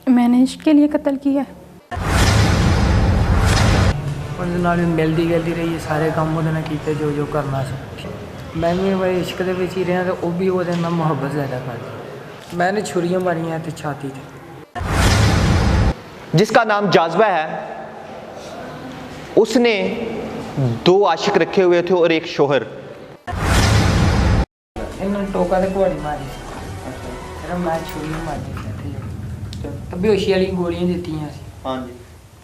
मैंने इश्क के लिए कत्ल किया। ਉਹਦੇ ਨਾਲ ਮਿਲਦੀ ਗਿਲਦੀ ਰਹੀ, ਸਾਰੇ ਕੰਮ ਉਹਦੇ ਨਾਲ ਕੀਤੇ ਜੋ ਕਰਨਾ ਸੀ। ਮੈਂ ਵੀ ਬਈ ਇਸ਼ਕ ਦੇ ਵਿੱਚ ਹੀ ਰਿਹਾ ਤੇ ਉਹ ਵੀ ਉਹਦੇ ਨਾਲ ਮੁਹੱਬਤ ਜ਼ਿਆਦਾ ਕਰਦੀ। मैंने छुरियां मारियां थे छाती थे। जिसका नाम जाज़बा है, उसने 2 आशिक रखे हुए थे और एक शोहर। इन्होंने टोका ते घोड़ी मारी, फिर मैं छुरियां मारी ते बेहोशी वाली गोलियां दित्तियां सी। हाँ जी,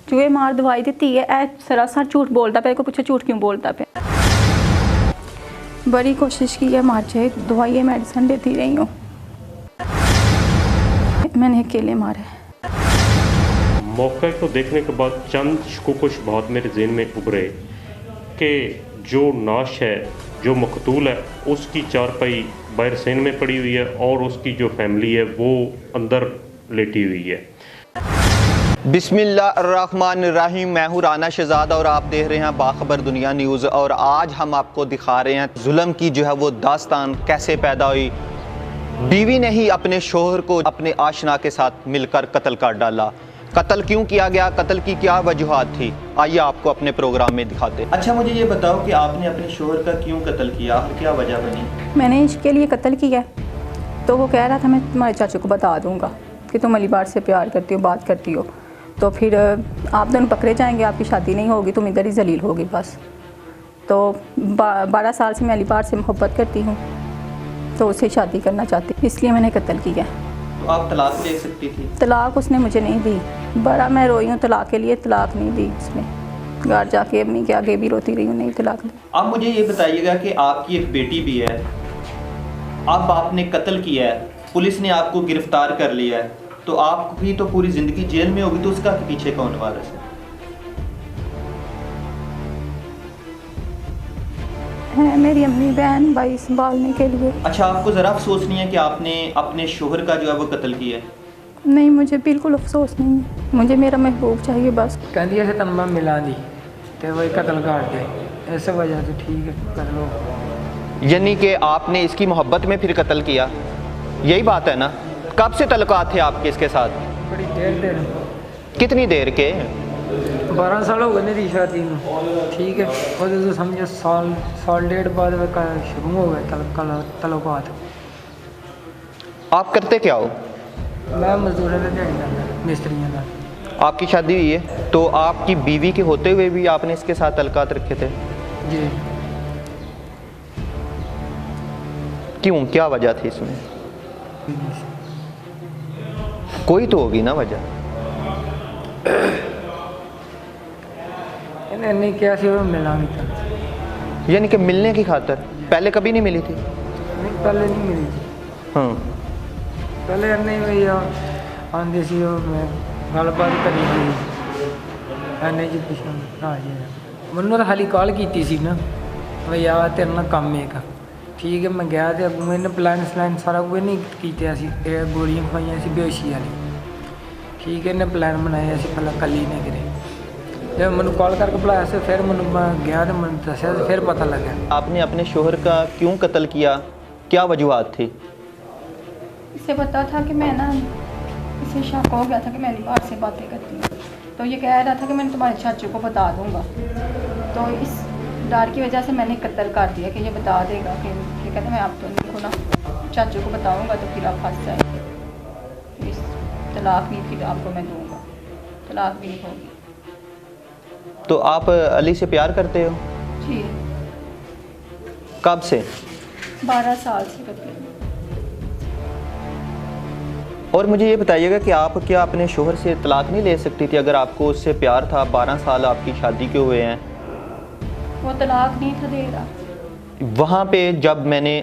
चूहे मार दवाई दी है। ए सरासर झूठ बोलता पे, को पूछो झूठ क्यों बोलता पे। बड़ी कोशिश की है मार जाए, दवाई मेडिसिन देती रही हूँ। मैंने अकेले मारे। मौके को देखने के बाद चंद शकुकुश बहुत मेरे ज़हन में उभरे कि जो नाश है, जो मकतूल है, उसकी चारपाई बाहर सेन में पड़ी हुई है और उसकी जो फैमिली है वो अंदर लेटी हुई है। बिस्मिल्लाहिर्रहमानिर्रहीम। मैं हूँ राना शहजाद और आप देख रहे हैं बाखबर दुनिया न्यूज़। और आज हम आपको दिखा रहे हैं जुल्म की जो है वो दास्तान कैसे पैदा हुई। बीवी ने ही अपने शोहर को अपने आशना के साथ मिलकर कत्ल कर डाला। कत्ल क्यों किया गया, कत्ल की क्या वजूहात थी, आइए आपको अपने प्रोग्राम में दिखाते हैं। अच्छा, मुझे ये बताओ कि आपने अपने शोहर का क्यों कत्ल किया, क्या वजह बनी? मैंने इश्क के लिए कत्ल किया, तो वो कह रहा था मैं तुम्हारे चाचू को बता दूंगा कि तुम अली बार से प्यार करती हो, बात करती हो, तो फिर आप दोनों पकड़े जाएंगे, आपकी शादी नहीं होगी, तुम इधर ही जलील होगी बस। तो 12 साल से मैं अली बार से मोहब्बत करती हूँ, तो उसे शादी करना चाहती, इसलिए मैंने कत्ल किया। तो आप तलाक ले सकती थी? तलाक उसने मुझे नहीं दी। बड़ा मैं रोई हूँ तलाक के लिए, तलाक नहीं दी उसने। घर जाके अम्मी के आगे भी रोती रही हूँ, नहीं तलाक दी। आप मुझे ये बताइएगा कि आपकी एक बेटी भी है, अब आपने कत्ल किया है, पुलिस ने आपको गिरफ्तार कर लिया है, तो आप भी तो पूरी ज़िंदगी जेल में होगी, तो उसका पीछे कौन वारिस है? मेरी अम्मी बहन भाई संभालने के लिए। अच्छा, आपको ज़रा अफसोस नहीं है कि आपने अपने शोहर का जो है वो कत्ल किया है? नहीं, मुझे बिल्कुल अफसोस नहीं है, मुझे मेरा महबूब चाहिए बस। कहती ऐसे तन मैं मिला दी तो वही कत्ल कर दे, इस वजह से ठीक है कर लो। यानी कि आपने इसकी मोहब्बत में फिर कत्ल किया, यही बात है ना? कब से तल्लुकात थे आपके इसके साथ? बड़ी देर कितनी देर के? 12 साल हो गए मेरी शादी में, ठीक है। और तो समझो साल डेढ़ बाद शुरू हो गए तल्लुकात। आप करते क्या हो? मैं मजदूर मिस्त्रियों का। आपकी शादी हुई है, तो आपकी बीवी के होते हुए भी आपने इसके साथ तल्लुकात रखे थे? जी। क्यों, क्या वजह थी इसमें? कोई तो होगी ना वजह। नहीं क्या सी वो मिला नहीं था। यानी कि मिलने की खातर? पहले कभी नहीं मिली थी? नहीं, पहले नहीं मिली थी। हाँ, पहले नहीं भैया आंधी सी मैं गलबात करी थी एने जी पिछले हाँ जी मैंने तो हाली कॉल की सी ना भैया तेरे ना काम एक ठीक है। मैं गया तो अगू मैंने प्लान स्लैन सारा कुछ नहीं किया, गोलियां खवाइया सी बेहोशी वाली, ठीक है। इन्हें प्लान बनाया पहले कल ही ने करे, जब मैंने कॉल करके बुलाया से फिर मैं गया तो मैंने दसिया फिर पता लगा। आपने अपने शोहर का क्यों कत्ल किया, क्या वजूहात थी? इसे पता था कि मैं ना, इसे शक हो गया था कि मैं अली बार से बातें करती हूँ, तो ये कह रहा था कि मैंने तुम्हारे चाचू को बता दूंगा, तो इस डर की वजह से मैंने कत्ल कर दिया कि ये बता देगा कि ये कहता मैं आप दोनों को ना चाचू को बताऊंगा तो फिर आप फंस जाएंगे, इस तलाक भी फिर आपको मैं दूंगा, तलाक भी नहीं होगी। तो आप अली से प्यार करते हो? जी। कब से? 12 साल से करती हूँ। और मुझे ये बताइएगा कि आप क्या अपने शोहर से तलाक नहीं ले सकती थी अगर आपको उससे प्यार था? 12 साल आपकी शादी के हुए हैं। वो तलाक नहीं था दे रहा। वहाँ पे जब मैंने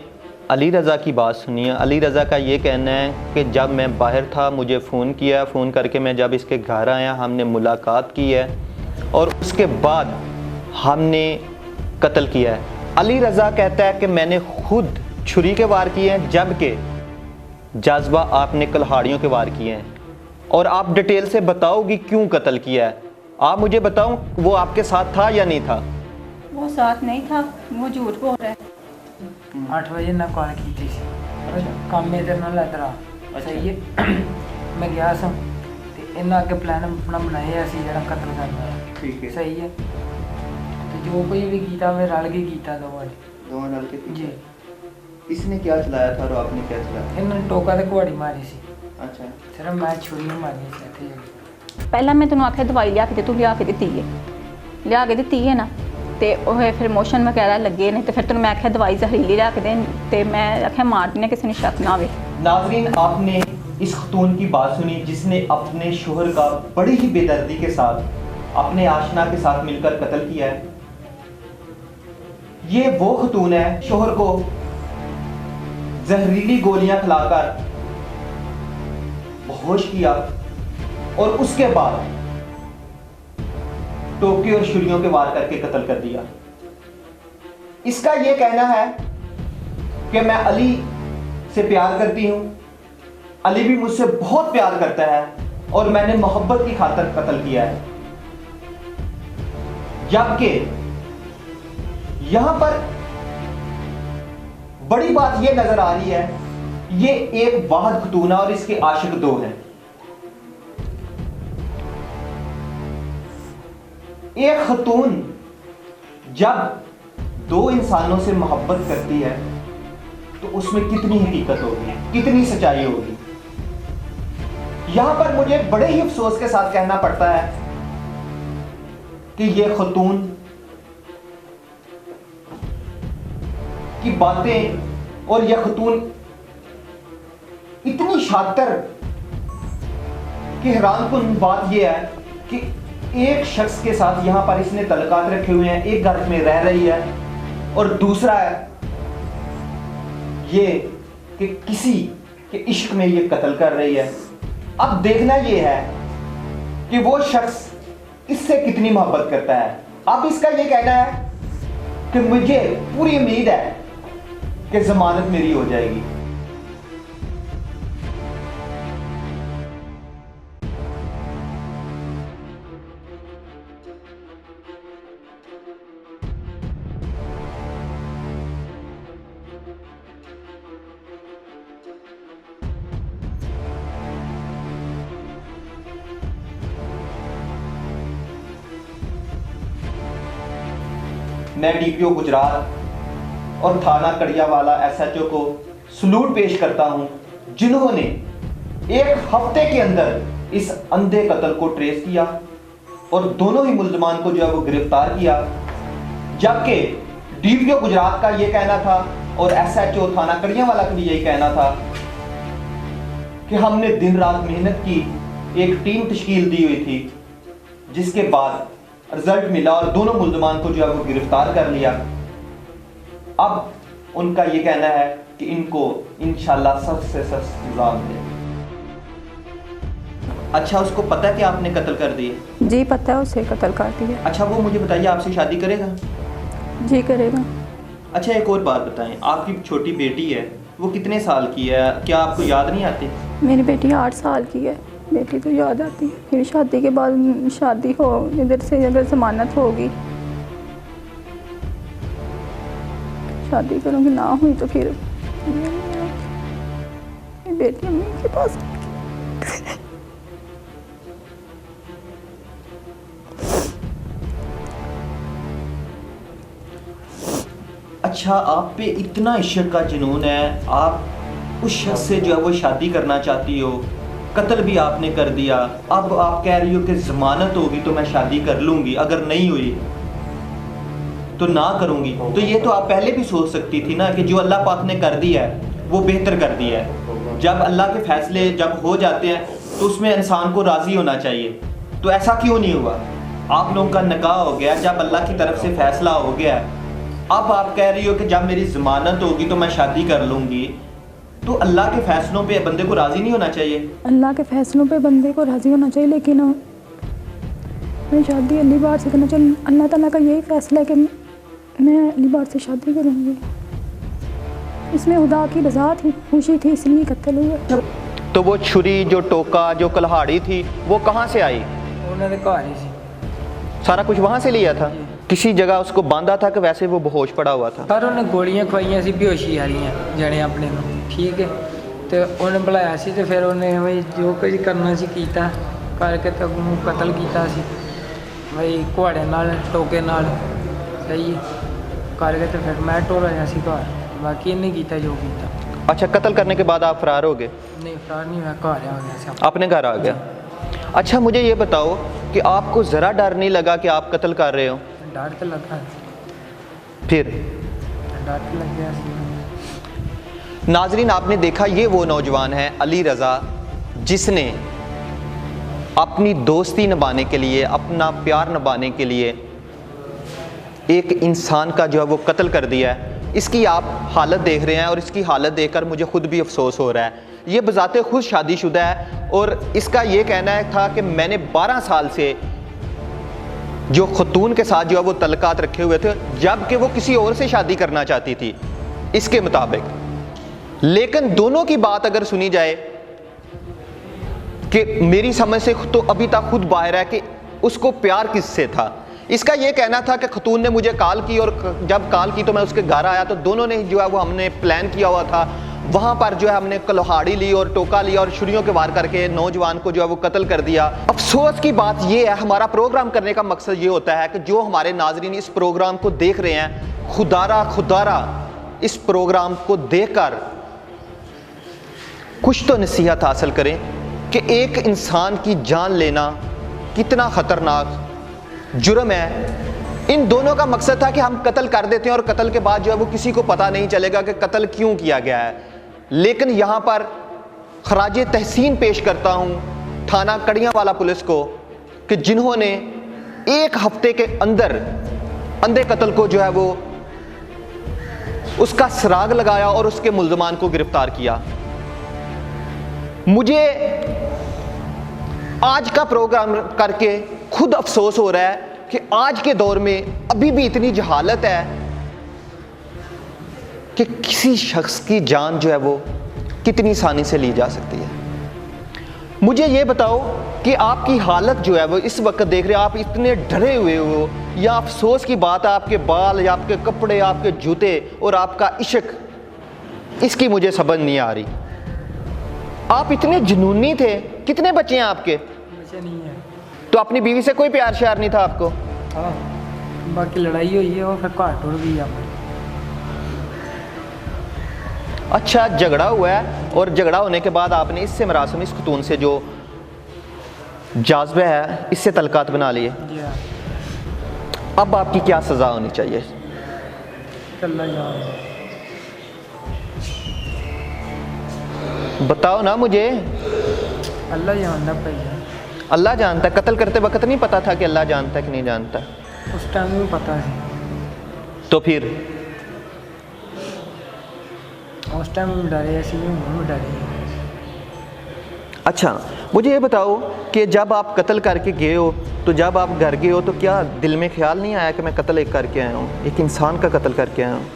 अली रज़ा की बात सुनी है, अली रज़ा का ये कहना है कि जब मैं बाहर था मुझे फ़ोन किया, फ़ोन करके मैं जब इसके घर आया हमने मुलाकात की है और उसके बाद हमने कत्ल किया है। अली रज़ा कहता है कि मैंने खुद छुरी के वार किए हैं, जबकि जाज़बा आपने कुल्हाड़ियों के वार किए हैं। और आप डिटेल से बताओगी क्यों कत्ल किया है? आप मुझे बताओ, वो आपके साथ था या नहीं था? वो साथ नहीं था, वो झूठ बोल रहा है। 8 बजे ना कॉल की थी काम में इधर ना लग रहा। अच्छा ये मैं गया सा ਇਹਨਾਂ ਅੱਗੇ ਪਲਾਨ ਆਪਣਾ ਬਣਾਇਆ ਅਸੀਂ ਜਿਹੜਾ ਕਤਲ ਕਰਨਾ ਹੈ। ठीक है। ਸਹੀ ਹੈ ਤੇ ਜੋ ਕੋਈ ਵੀ ਕੀਤਾ ਵੇ ਰਲ ਕੇ ਕੀਤਾ ਦੋਵਾਂ ਨੇ। दोनों डाल के ਜੀ इसने क्या चलाया था और आपने क्या चलाया? ਇਹਨਾਂ ਨੇ ਟੋਕਾ ਤੇ ਕੁਹਾੜੀ ਮਾਰੀ ਸੀ, अच्छा। ਸਿਰਫ ਮੈਂ ਛੁਰੀਆਂ ਮਾਰੀਆਂ ਸੀ ਇੱਥੇ ਜਾ ਕੇ। ਪਹਿਲਾਂ ਮੈਂ ਤੈਨੂੰ ਆਖਿਆ ਦਵਾਈ ਲਿਆ ਕੇ ਦੇ, ਤੂੰ ਲਿਆ ਕੇ ਦਿੱਤੀ ਹੈ, ਲਿਆ ਕੇ ਦਿੱਤੀ ਹੈ ਨਾ, ਤੇ ਉਹ ਫਿਰ ਮੋਸ਼ਨ ਵਗੈਰਾ ਲੱਗੇ ਨੇ, ਤੇ ਫਿਰ ਤੈਨੂੰ ਮੈਂ ਆਖਿਆ ਦਵਾਈ ਜ਼ਹਿਰੀਲੀ ਲਿਆ ਕੇ ਦੇ, ਤੇ ਮੈਂ ਆਖਿਆ ਮਾਰ ਦੇਣਾ ਕਿਸੇ ਨੂੰ ਸ਼ੱਕ ਨਾ ਆਵੇ। नाजरीन, आपने इस खतून की बात सुनी जिसने अपने शोहर का बड़ी ही बेदर्दी के साथ अपने आशना के साथ मिलकर कत्ल किया है। ये वो खतून है शोहर को जहरीली गोलियां खिलाकर बेहोश किया और उसके बाद टोके और छुरियों के वार करके कत्ल कर दिया। इसका यह कहना है कि मैं अली से प्यार करती हूं, अली भी मुझसे बहुत प्यार करता है और मैंने मोहब्बत की खातिर कत्ल किया है। जबकि यहां पर बड़ी बात यह नजर आ रही है, ये एक वाहिद खतून है और इसके आशिक दो हैं। एक खतून जब दो इंसानों से मोहब्बत करती है तो उसमें कितनी हकीकत होगी, कितनी सच्चाई होगी। यहां पर मुझे बड़े ही अफसोस के साथ कहना पड़ता है कि यह खतून की बातें और यह खतून इतनी शातिर कि हैरानकुन बात यह है कि एक शख्स के साथ यहां पर इसने तल्लुकात रखे हुए हैं, एक घर में रह रही है, और दूसरा है ये कि किसी के इश्क में ये कत्ल कर रही है। अब देखना ये है कि वो शख्स इससे कितनी मोहब्बत करता है। अब इसका ये कहना है कि मुझे पूरी उम्मीद है कि जमानत मेरी हो जाएगी। मैं डीपीओ गुजरात और थाना कड़ियावाला एसएचओ को सलूट पेश करता हूं, जिन्होंने एक हफ्ते के अंदर इस अंधे कत्ल को ट्रेस किया और दोनों ही मुल्जमान को जो है वो गिरफ्तार किया। जबकि डीपीओ गुजरात का यह कहना था और एसएचओ थाना कड़ियावाला का भी यही कहना था कि हमने दिन रात मेहनत की, एक टीम तश्कील दी हुई थी, जिसके बाद रिजल्ट मिला और दोनों मुल्जमान को जो है वो गिरफ्तार कर लिया। अब उनका ये कहना है कि इनको इंशाल्लाह सख्त से सख्त सजा मिले। अच्छा, उसको पता है कि आपने कत्ल कर दिए? जी पता है, उसे कत्ल कर दिया। अच्छा, वो मुझे बताइए, आपसे शादी करेगा? जी करेगा। अच्छा, एक और बात बताएं, आपकी छोटी बेटी है, वो कितने साल की है? क्या आपको याद नहीं आती? मेरी बेटी 8 साल की है। बेटी तो याद आती है। फिर शादी के बाद शादी हो, इधर से अगर जमानत होगी, शादी करूँगी, ना हुई तो फिर बेटी अम्मी के पास। अच्छा, आप पे इतना इश्क का जुनून है, आप उस शख्स से जो है वो शादी करना चाहती हो, कत्ल भी आपने कर दिया, अब आप कह रही हो कि ज़मानत होगी तो मैं शादी कर लूँगी, अगर नहीं हुई तो ना करूँगी। तो ये तो आप पहले भी सोच सकती थी ना कि जो अल्लाह पाक ने कर दिया है वो बेहतर कर दिया है। जब अल्लाह के फैसले जब हो जाते हैं तो उसमें इंसान को राज़ी होना चाहिए। तो ऐसा क्यों नहीं हुआ? आप लोगों का निकाह हो गया, जब अल्लाह की तरफ से फैसला हो गया, अब आप कह रही हो कि जब मेरी ज़मानत होगी तो मैं शादी कर लूँगी। तो अल्लाह के फैसलों पे बंदे को राज़ी नहीं होना चाहिए? अल्लाह के फैसलों पे बंदे को राज़ी होना चाहिए, लेकिन मैं शादी अली बार से करना चाहिए। अल्लाह ताला का यही फैसला है कि मैं अली बार से शादी करूँगी। इसमें खुदा की रज़ा थी, खुशी थी, इसलिए कत्ल हुआ। तो वो छुरी, जो टोका, जो कल्हाड़ी थी, वो कहाँ से आई? उन्होंने घर ही सी सारा कुछ वहाँ से लिया था? किसी जगह उसको बांधा था कि वैसे वो बेहोश पड़ा हुआ था? पर उन्हें गोलियां खवाइयां सी बेहोशी वालियां जने अपने को, ठीक है। तो उन्हें बुलाया सी, तो फिर उन्हें भाई जो कुछ करना सी कीता। ਕਰਕੇ ਤੇ ਉਹਨੂੰ ਕਤਲ ਕੀਤਾ ਸੀ ਬਈ ਘੋੜੇ ਨਾਲ ਟੋਕੇ ਨਾਲ ਸਹੀ ਹੈ ਕਰਕੇ ਤੇ ਫਿਰ ਮੈਂ ਟੋਰ ਆਇਆ ਸੀ ਘਰ ਬਾਕੀ ਇਹਨੇ ਕੀਤਾ ਜੋ ਕੀਤਾ अच्छा, कत्ल करने के बाद आप फरार हो गए? नहीं फरार नहीं हुआ घर आ गया ਸੀ अपने घर आ गया। अच्छा, मुझे ये बताओ कि आपको ज़रा डर नहीं लगा कि आप कत्ल कर रहे हो? डर तो लगा फिर डर तो लग गया ਸੀ नाजरीन, आपने देखा ये वो नौजवान है अली रज़ा जिसने अपनी दोस्ती निभाने के लिए, अपना प्यार निभाने के लिए एक इंसान का जो है वो कत्ल कर दिया है। इसकी आप हालत देख रहे हैं और इसकी हालत देखकर मुझे खुद भी अफसोस हो रहा है। ये बज़ाते खुद शादीशुदा है और इसका ये कहना है था कि मैंने 12 साल से जो खतून के साथ जो है वो तल्लुकात रखे हुए थे, जबकि वो किसी और से शादी करना चाहती थी इसके मुताबिक। लेकिन दोनों की बात अगर सुनी जाए कि मेरी समझ से तो अभी तक खुद बाहर है कि उसको प्यार किससे था। इसका ये कहना था कि खतून ने मुझे कॉल की और जब कॉल की तो मैं उसके घर आया तो दोनों ने जो है वो हमने प्लान किया हुआ था। वहाँ पर जो है हमने कुल्हाड़ी ली और टोका लिया और छुरियों के वार करके नौजवान को जो है वो कत्ल कर दिया। अफसोस की बात ये है, हमारा प्रोग्राम करने का मकसद ये होता है कि जो हमारे नाजरीन इस प्रोग्राम को देख रहे हैं, खुदारा इस प्रोग्राम को देखकर कुछ तो नसीहत हासिल करें कि एक इंसान की जान लेना कितना ख़तरनाक जुर्म है। इन दोनों का मकसद था कि हम कत्ल कर देते हैं और कत्ल के बाद जो है वो किसी को पता नहीं चलेगा कि कत्ल क्यों किया गया है। लेकिन यहाँ पर खराज तहसीन पेश करता हूँ थाना कड़ियाँवाला पुलिस को कि जिन्होंने 1 हफ्ते के अंदर अंधे कत्ल को जो है वो उसका सुराग लगाया और उसके मुल्ज़मान को गिरफ्तार किया। मुझे आज का प्रोग्राम करके खुद अफसोस हो रहा है कि आज के दौर में अभी भी इतनी जहालत है कि किसी शख्स की जान जो है वो कितनी आसानी से ली जा सकती है। मुझे ये बताओ कि आपकी हालत जो है वो इस वक्त देख रहे हो, आप इतने डरे हुए हो, या अफसोस की बात है आपके बाल या आपके कपड़े, आपके जूते और आपका इश्क, इसकी मुझे समझ नहीं आ रही। आप इतने जुनूनी थे। कितने बच्चे हैं आपके? बच्चे नहीं है। तो अपनी बीवी से कोई प्यार श्यार नहीं था आपको? हाँ, बाकी लड़ाई हुई है और फिर घर टूट गई आप। अच्छा, झगड़ा हुआ है और झगड़ा होने के बाद आपने इससे मरासम, इस खतून से जो जाज़्बा है, इससे तल्लुकात बना लिए। जी हाँ। अब आपकी क्या सज़ा होनी चाहिए? अल्लाह जाने। बताओ ना मुझे। अल्लाह जानता भैया। अल्लाह जानता है। कत्ल करते वक्त नहीं पता था कि अल्लाह जानता है कि नहीं जानता? उस टाइम में पता है। तो फिर उस टाइम में डरे, ऐसे में डरे। अच्छा, मुझे ये बताओ कि जब आप कत्ल करके गए हो, तो जब आप घर गए हो तो क्या दिल में ख्याल नहीं आया कि मैं कत्ल एक करके आया हूँ, एक इंसान का कत्ल करके आया हूँ?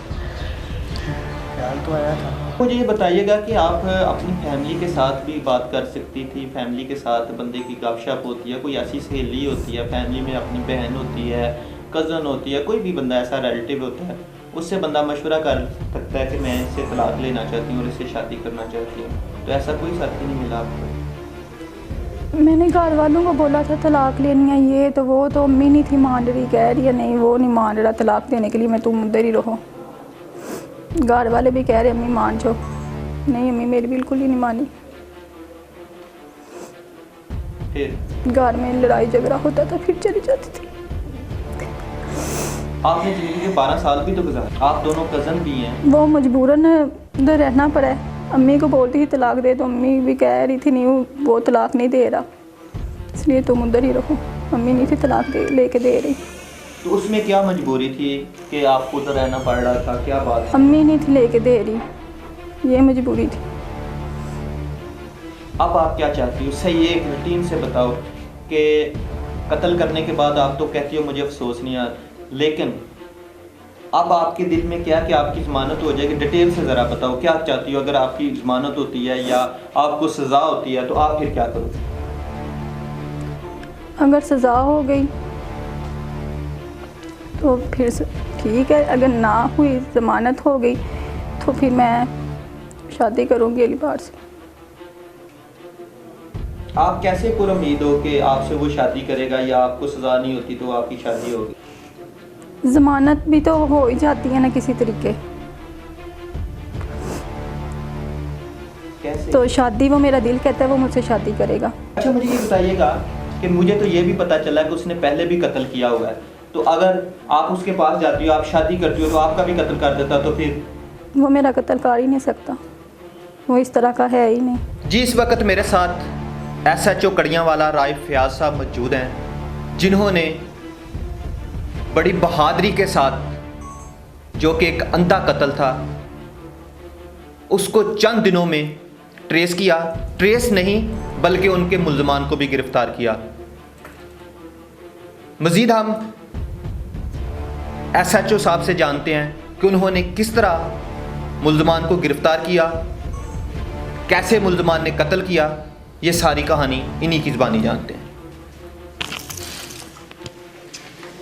ख्याल तो आया था। मुझे ये बताइएगा कि आप अपनी फैमिली के साथ भी बात कर सकती थी। फैमिली के साथ बंदे की गपशप होती है, कोई ऐसी सहेली होती है, फैमिली में अपनी बहन होती है, कज़न होती है, कोई भी बंदा ऐसा रिलेटिव होता है, उससे बंदा मशवरा कर सकता है कि मैं इससे तलाक लेना चाहती हूँ और इससे शादी करना चाहती हूँ। तो ऐसा कोई साथी नहीं मिला आपको? मैंने घर वालों को बोला था तलाक लेनी है ये तो वो, तो अम्मी नहीं थी मान रही, कह रही है नहीं वो नहीं मान रहा तलाक देने के लिए, मैं तुम उधर ही रहो। घर वाले भी कह रहे अम्मी मान जाओ, नहीं अम्मी मेरी बिल्कुल ही नहीं मानी। फिर घर में लड़ाई झगड़ा होता था, फिर चली जाती थी। आपने ज़िंदगी के 12 साल भी तो गुजारे, आप दोनों कज़न भी हैं। वो मजबूरन उधर रहना पड़ा है। अम्मी को बोलती थी तलाक दे, तो अम्मी भी कह रही थी नहीं वो तलाक नहीं दे रहा, इसलिए तुम उधर ही रहो। अम्मी नहीं थी तलाक लेके दे रही। तो उसमें क्या मजबूरी थी कि आपको उधर रहना पड़ रहा था? क्या बात? अम्मी नहीं थी लेके दे रही, ये मजबूरी थी। अब आप क्या चाहती हो? सही एक रूटीन से बताओ कि कत्ल करने के बाद आप तो कहती हो मुझे अफसोस नहीं आता, लेकिन अब आपके दिल में क्या कि आपकी ज़मानत हो जाएगी? डिटेल से ज़रा बताओ क्या चाहती हो। अगर आपकी ज़मानत होती है या आपको सज़ा होती है तो आप फिर क्या करोगे? अगर सज़ा हो गई तो फिर ठीक है, अगर ना हुई ज़मानत हो गई तो फिर मैं शादी करूँगी अगली बार से। आप कैसे पुरुमीद हो कि आपसे वो शादी करेगा या आपको सज़ा नहीं होती तो आपकी शादी होगी? ज़मानत भी तो हो ही जाती है ना किसी तरीके, कैसे? तो शादी वो मेरा दिल कहता है वो मुझसे शादी करेगा। अच्छा, मुझे ये बताइएगा कि मुझे तो ये भी पता चला कि उसने पहले भी कत्ल किया हुआ है, तो अगर आप उसके पास जाती हो, आप शादी करती हो, तो आपका भी कत्ल कर देता, तो फिर? वो मेरा कत्ल कर ही नहीं सकता, वो इस तरह का है ही नहीं। जी, इस वक्त मेरे साथ SHO कड़ियांवाला राइफ फयाज साहब मौजूद हैं, जिन्होंने बड़ी बहादुरी के साथ, जो कि एक अंधा कत्ल था, उसको चंद दिनों में ट्रेस किया, ट्रेस नहीं बल्कि उनके मुल्ज़मान को भी गिरफ्तार किया। मज़ीद हम SHO साहब से जानते हैं कि उन्होंने किस तरह मुल्ज़मान को गिरफ्तार किया, कैसे मुल्ज़मान ने कत्ल किया, ये सारी कहानी इन्हीं की ज़बानी जानते हैं।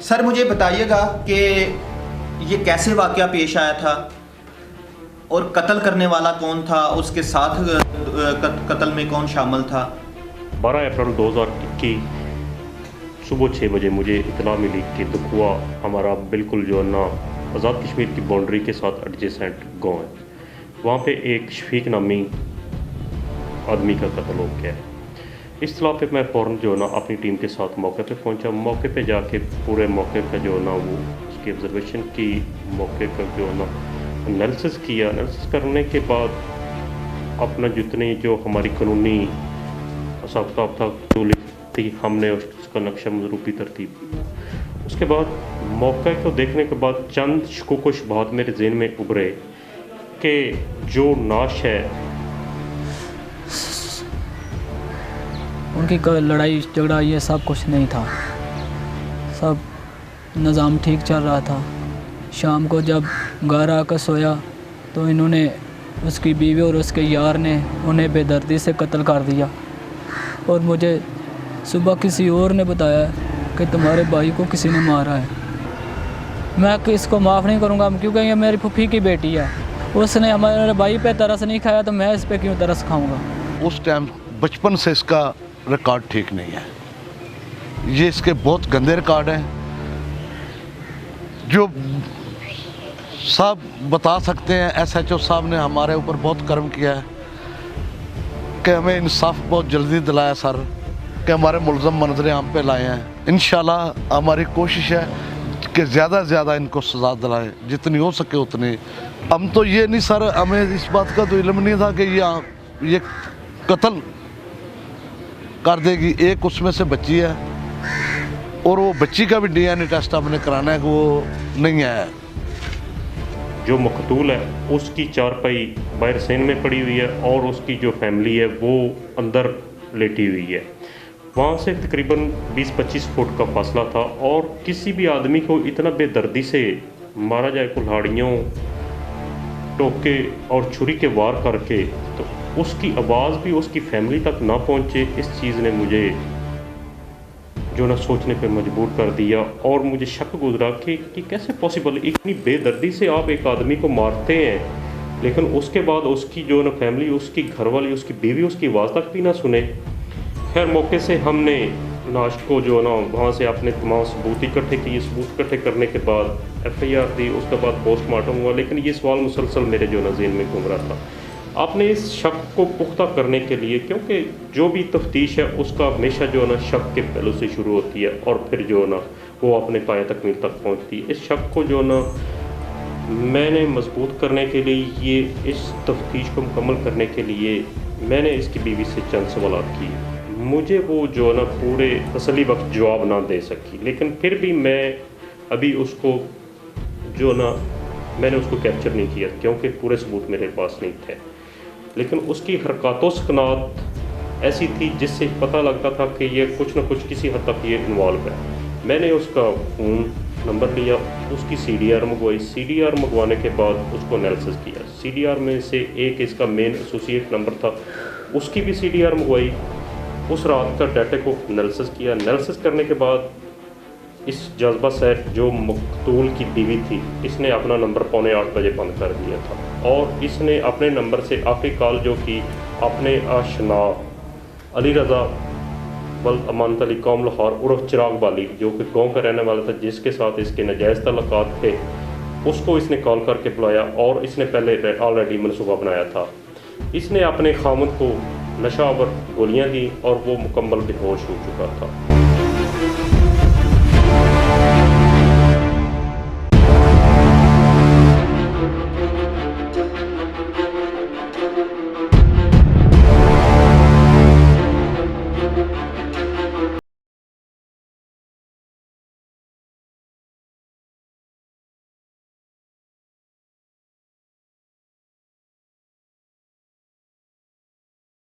सर, मुझे बताइएगा कि ये कैसे वाक़या पेश आया था और कत्ल करने वाला कौन था, उसके साथ कत्ल में कौन शामिल था? 12 अप्रैल 2021 सुबह 6 बजे मुझे इतला मिली कि दुखुआ हमारा बिल्कुल जो है ना आज़ाद कश्मीर की बाउंड्री के साथ एडजेसेंट गाँव है, वहाँ पे एक शफीक नामी आदमी का कत्ल हो गया है। इस तला पे मैं फ़ौरन जो है ना अपनी टीम के साथ मौके पे पहुंचा। मौके पे जाके पूरे मौके का जो है ना वो उसकी ऑब्जर्वेशन की, मौके का जो है ना एनालिसिस किया। एनालिसिस करने के बाद अपना जितनी जो हमारी कानूनी हिसाब किताब था जो थी, हमने उसका नक्शा मज़रूबी तरतीब किया। उसके बाद मौके को देखने के बाद चंद शकुक शुबहात मेरे जहन में उभरे कि जो नाश है, उनकी लड़ाई झगड़ा ये सब कुछ नहीं था, सब निज़ाम ठीक चल रहा था। शाम को जब घर आकर सोया तो इन्होंने, उसकी बीवी और उसके यार ने उन्हें बेदर्दी से कत्ल कर दिया, और मुझे सुबह किसी और ने बताया कि तुम्हारे भाई को किसी ने मारा है। मैं इसको माफ़ नहीं करूँगा, क्योंकि ये मेरी फूफी की बेटी है, उसने हमारे भाई पे तरस नहीं खाया तो मैं इस पे क्यों तरस खाऊँगा। उस टाइम बचपन से इसका रिकॉर्ड ठीक नहीं है, ये इसके बहुत गंदे रिकॉर्ड हैं जो सब बता सकते हैं। SHO साहब ने हमारे ऊपर बहुत कर्म किया है कि हमें इंसाफ बहुत जल्दी दिलाया सर, कि हमारे मुलज़म मंजर आम पे लाए हैं। इंशाल्लाह हमारी कोशिश है कि ज़्यादा से ज़्यादा इनको सज़ा दिलाएं, जितनी हो सके उतनी। हम तो ये नहीं सर, हमें इस बात का तो इल्म नहीं था कि ये कत्ल कर देगी। एक उसमें से बच्ची है और वो बच्ची का भी DNA टेस्ट हमने कराना है कि वो नहीं आया। जो मकतूल है उसकी चारपाई बाहर सेन में पड़ी हुई है और उसकी जो फैमिली है वो अंदर लेटी हुई है। वहाँ से तकरीबन 20-25 फुट का फासला था, और किसी भी आदमी को इतना बेदर्दी से मारा जाए, कुल्हाड़ियों, टोके और छुरी के वार करके, तो उसकी आवाज़ भी उसकी फैमिली तक ना पहुँचे, इस चीज़ ने मुझे जो ना सोचने पे मजबूर कर दिया। और मुझे शक गुजरा कि कैसे पॉसिबल, इतनी बेदर्दी से आप एक आदमी को मारते हैं लेकिन उसके बाद उसकी जो ना फैमिली, उसकी घरवाली, उसकी बीवी उसकी आवाज़ तक भी ना सुने। खैर, मौके से हमने नाश को जो ना वहाँ से अपने तमाम सबूत इकट्ठे किए। सबूत इकट्ठे करने के बाद FIR दी, उसके बाद पोस्टमार्टम हुआ। लेकिन ये सवाल मुसलसल मेरे जो ना ज़हन में घूम रहा था, आपने इस शक को पुख्ता करने के लिए, क्योंकि जो भी तफ्तीश है उसका हमेशा जो है ना शक के पहलू से शुरू होती है और फिर जो है ना वो अपने पाए तकमील तक पहुंचती है। इस शक को जो है ना मैंने मजबूत करने के लिए, ये इस तफ्तीश को मुकम्मल करने के लिए मैंने इसकी बीवी से चंद सवाल किए। मुझे वो जो है ना पूरे तसल्ली बख्श जवाब ना दे सकी, लेकिन फिर भी मैं अभी उसको जो ना मैंने उसको कैप्चर नहीं किया क्योंकि पूरे सबूत मेरे पास नहीं थे। लेकिन उसकी हरकतों सकनात ऐसी थी जिससे पता लगता था कि ये कुछ ना कुछ किसी हद तक ये इन्वॉल्व है। मैंने उसका फ़ोन नंबर लिया, उसकी CDR मंगवाई। CDR मंगवाने के बाद उसको एनालिसिस किया। CDR में से एक इसका मेन एसोसिएट नंबर था, उसकी भी CDR मंगवाई। उस रात का डाटा को एनालिसिस किया। एनालिसिस करने के बाद इस जज्बा सेट जो मकतूल की बीवी थी, इसने अपना नंबर 7:45 बजे बंद कर दिया था, और इसने अपने नंबर से आखिरी कॉल जो की अपने आशना अली रज़ा वल अमानत अली कौम लाहौर उर्फ चिराग बाली, जो कि गाँव का रहने वाला था, जिसके साथ इसके नाजायज़ तल्लुकात थे, उसको इसने कॉल करके बुलाया और इसने पहले ऑलरेडी मनसूबा बनाया था। इसने अपने खामद को नशा और गोलियाँ दी और वो मुकम्मल बेहोश हो चुका था।